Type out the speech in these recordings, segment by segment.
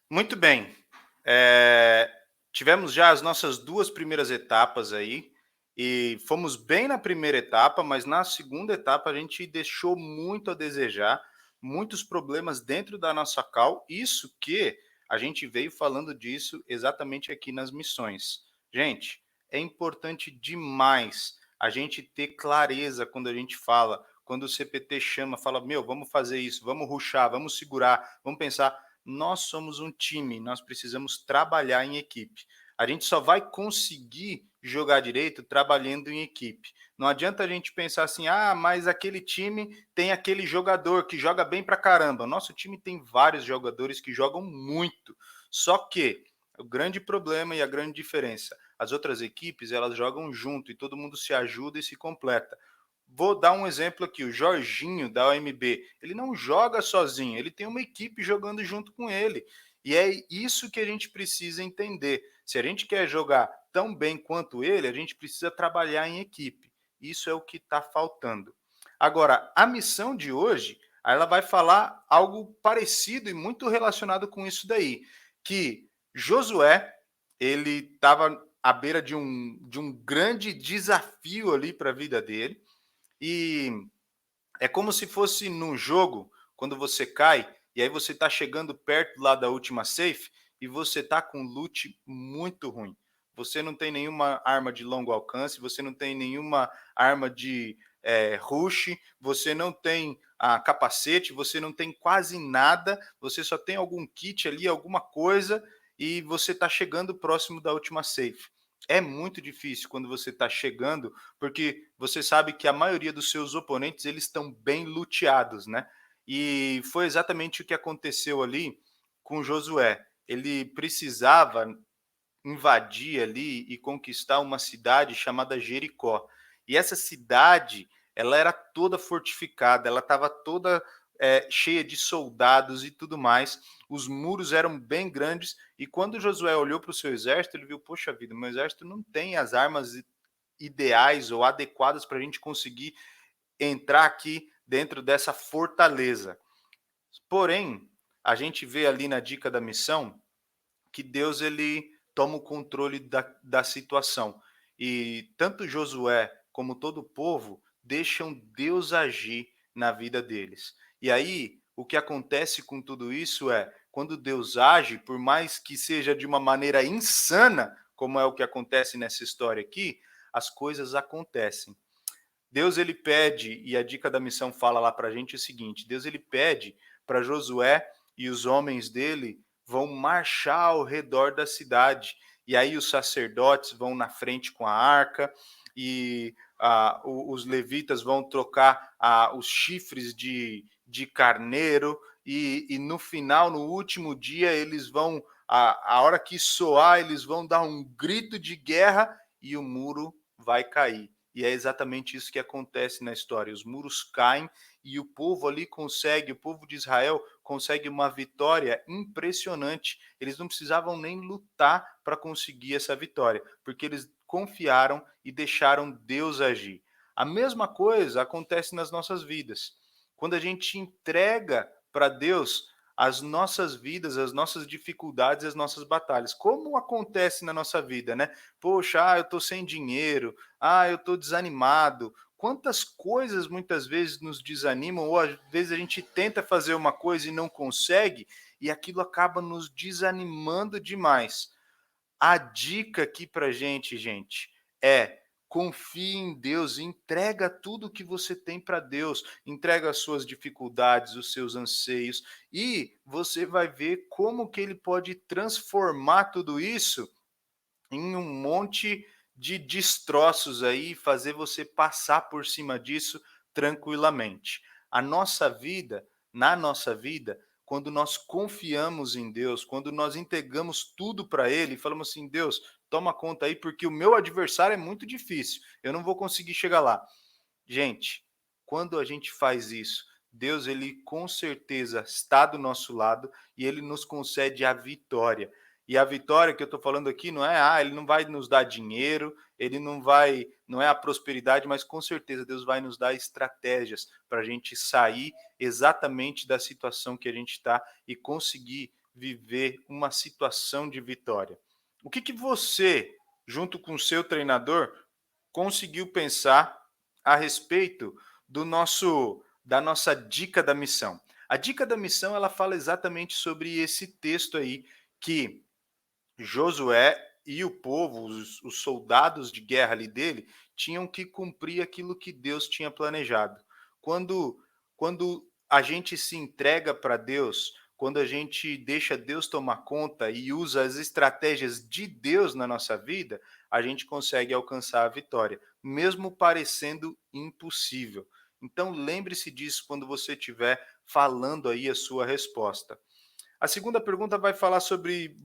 Muito bem. Eh, Tivemos já as nossas 2 primeiras etapas aí, e fomos bem na primeira etapa, mas na segunda etapa a gente deixou muito a desejar, muitos problemas dentro da nossa call, isso que a gente veio falando disso exatamente aqui nas missões. Gente, é importante demais a gente ter clareza quando a gente fala, quando o CPT chama, fala: "Meu, vamos fazer isso, vamos rushar, vamos segurar, vamos pensar", nós somos um time, nós precisamos trabalhar em equipe. A gente só vai conseguir jogar direito trabalhando em equipe. Não adianta a gente pensar assim, ah, mas aquele time tem aquele jogador que joga bem pra caramba. Nosso time tem vários jogadores que jogam muito. Só que o grande problema e a grande diferença, as outras equipes, elas jogam junto e todo mundo se ajuda e se completa. Vou dar um exemplo aqui, o Jorginho da OMB, ele não joga sozinho, ele tem uma equipe jogando junto com ele. E é isso que a gente precisa entender. Se a gente quer jogar tão bem quanto ele, a gente precisa trabalhar em equipe. Isso é o que está faltando. Agora, a missão de hoje, ela vai falar algo parecido e muito relacionado com isso daí, que Josué, ele estava à beira de um grande desafio ali para a vida dele, e é como se fosse num jogo, quando você cai, e aí você tá chegando perto lá da última safe, e você tá com loot muito ruim. Você não tem nenhuma arma de longo alcance, você não tem nenhuma arma de rush, você não tem capacete, você não tem quase nada, você só tem algum kit ali, alguma coisa, e você tá chegando próximo da última safe. É muito difícil quando você está chegando, porque você sabe que a maioria dos seus oponentes eles estão bem luteados, né? E foi exatamente o que aconteceu ali com Josué. Ele precisava invadir ali e conquistar uma cidade chamada Jericó. E essa cidade, ela era toda fortificada, ela estava toda cheia de soldados e tudo mais. Os muros eram bem grandes e quando Josué olhou para o seu exército, ele viu, poxa vida, meu exército não tem as armas ideais ou adequadas para a gente conseguir entrar aqui dentro dessa fortaleza. Porém, a gente vê ali na dica da missão que Deus ele toma o controle da situação. E tanto Josué como todo o povo deixam Deus agir na vida deles. E aí, o que acontece com tudo isso é, quando Deus age, por mais que seja de uma maneira insana, como é o que acontece nessa história aqui, as coisas acontecem. Deus ele pede, e a dica da missão fala lá para a gente o seguinte: Deus ele pede para Josué e os homens dele vão marchar ao redor da cidade. E aí os sacerdotes vão na frente com a arca, e os levitas vão trocar os chifres de carneiro, e no final, no último dia, eles vão, a hora que soar, eles vão dar um grito de guerra e o muro vai cair. E é exatamente isso que acontece na história. Os muros caem e o povo ali consegue, o povo de Israel consegue uma vitória impressionante. Eles não precisavam nem lutar para conseguir essa vitória, porque eles confiaram e deixaram Deus agir. A mesma coisa acontece nas nossas vidas. Quando a gente entrega para Deus as nossas vidas, as nossas dificuldades, as nossas batalhas. Como acontece na nossa vida, né? Poxa, eu estou sem dinheiro, eu estou desanimado. Quantas coisas muitas vezes nos desanimam, ou às vezes a gente tenta fazer uma coisa e não consegue, e aquilo acaba nos desanimando demais. A dica aqui pra gente, é confie em Deus, entrega tudo que você tem para Deus, entrega as suas dificuldades, os seus anseios, e você vai ver como que ele pode transformar tudo isso em um monte de destroços aí, fazer você passar por cima disso tranquilamente. A nossa vida, na nossa vida, quando nós confiamos em Deus, quando nós entregamos tudo para Ele e falamos assim: Deus, toma conta aí, porque o meu adversário é muito difícil, eu não vou conseguir chegar lá. Gente, quando a gente faz isso, Deus ele com certeza está do nosso lado e ele nos concede a vitória. E a vitória que eu estou falando aqui não é, ele não vai nos dar dinheiro, ele não vai, não é a prosperidade, mas com certeza Deus vai nos dar estratégias para a gente sair exatamente da situação que a gente está e conseguir viver uma situação de vitória. O que você, junto com o seu treinador, conseguiu pensar a respeito do nosso da nossa dica da missão? A dica da missão, ela fala exatamente sobre esse texto aí que Josué e o povo, os soldados de guerra ali dele, tinham que cumprir aquilo que Deus tinha planejado. Quando, quando a gente se entrega para Deus, quando a gente deixa Deus tomar conta e usa as estratégias de Deus na nossa vida, a gente consegue alcançar a vitória, mesmo parecendo impossível. Então lembre-se disso quando você estiver falando aí a sua resposta. A segunda pergunta vai falar sobre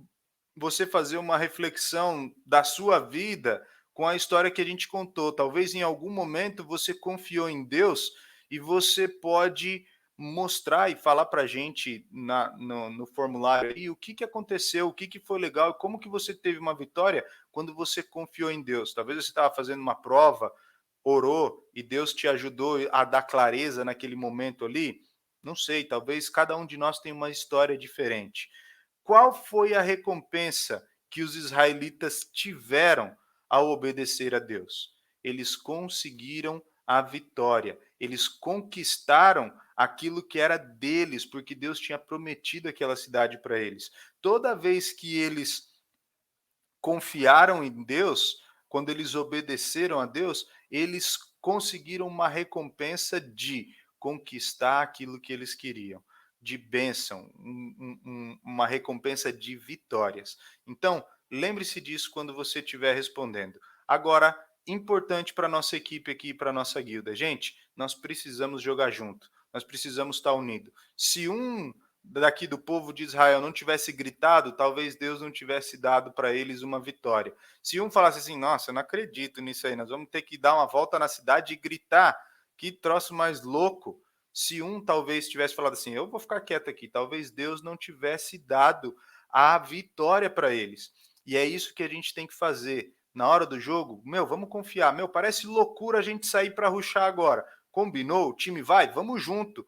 você fazer uma reflexão da sua vida com a história que a gente contou. Talvez em algum momento você confiou em Deus e você pode mostrar e falar para a gente no formulário aí o que aconteceu, o que foi legal, como que você teve uma vitória quando você confiou em Deus. Talvez você estava fazendo uma prova, orou e Deus te ajudou a dar clareza naquele momento ali. Não sei, talvez cada um de nós tenha uma história diferente. Qual foi a recompensa que os israelitas tiveram ao obedecer a Deus? Eles conseguiram a vitória, eles conquistaram aquilo que era deles, porque Deus tinha prometido aquela cidade para eles. Toda vez que eles confiaram em Deus, quando eles obedeceram a Deus, eles conseguiram uma recompensa de conquistar aquilo que eles queriam, de bênção, uma recompensa de vitórias. Então, lembre-se disso quando você estiver respondendo. Agora, importante para a nossa equipe aqui, para a nossa guilda. Gente, nós precisamos jogar junto, nós precisamos estar unidos. Se um daqui do povo de Israel não tivesse gritado, talvez Deus não tivesse dado para eles uma vitória. Se um falasse assim, nossa, eu não acredito nisso aí, nós vamos ter que dar uma volta na cidade e gritar, que troço mais louco. Se um talvez tivesse falado assim, eu vou ficar quieto aqui, talvez Deus não tivesse dado a vitória para eles. E é isso que a gente tem que fazer. Na hora do jogo, vamos confiar. Parece loucura a gente sair para rushar agora. Combinou? O time vai? Vamos junto.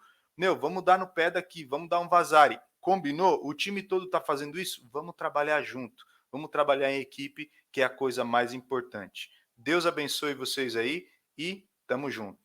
Vamos dar no pé daqui, vamos dar um vazare. Combinou? O time todo está fazendo isso? Vamos trabalhar junto. Vamos trabalhar em equipe, que é a coisa mais importante. Deus abençoe vocês aí e tamo junto.